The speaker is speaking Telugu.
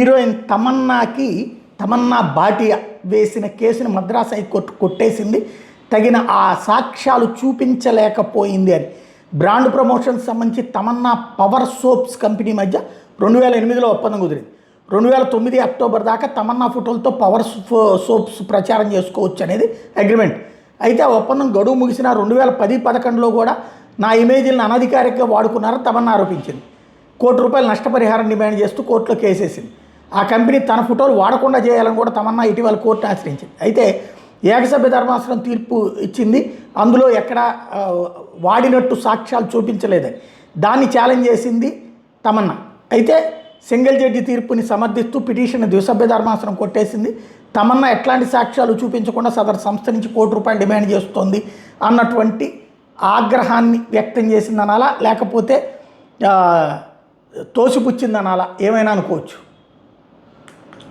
హీరోయిన్ తమన్నా భాటియా వేసిన కేసుని మద్రాస్ హైకోర్టు కొట్టేసింది. తగిన ఆ సాక్ష్యాలు చూపించలేకపోయింది అని. బ్రాండ్ ప్రమోషన్స్ సంబంధించి తమన్నా పవర్ సోప్స్ కంపెనీ మధ్య 2008లో ఒప్పందం కుదిరింది. 2009 అక్టోబర్ దాకా తమన్నా ఫోటోలతో పవర్ సోప్స్ ప్రచారం చేసుకోవచ్చు అనేది అగ్రిమెంట్. అయితే ఆ ఒప్పందం గడువు ముగిసిన 2010-11లో కూడా నా ఇమేజ్లను అనధికారికంగా వాడుకున్నారని తమన్నా ఆరోపించింది. ₹1 కోటి నష్టపరిహారం డిమాండ్ చేస్తూ కోర్టులో కేసేసింది. ఆ కంపెనీ తన ఫోటోలు వాడకుండా చేయాలని కూడా తమన్నా ఇటీవల కోర్టును ఆశ్రయించింది. అయితే ఏకసభ్య ధర్మాసనం తీర్పు ఇచ్చింది. అందులో ఎక్కడ వాడినట్టు సాక్ష్యాలు చూపించలేదని దాన్ని ఛాలెంజ్ చేసింది తమన్నా. అయితే సింగిల్ జడ్జి తీర్పుని సమర్థిస్తూ పిటిషన్ ద్విసభ్య ధర్మాసనం కొట్టేసింది. తమన్నా ఎట్లాంటి సాక్ష్యాలు చూపించకుండా సదరు సంస్థ నుంచి ₹1 కోటి డిమాండ్ చేస్తోంది అన్నటువంటి ఆగ్రహాన్ని వ్యక్తం చేసిందనాలా, లేకపోతే తోసిపుచ్చిందనాలా, ఏమైనా అనుకోవచ్చు.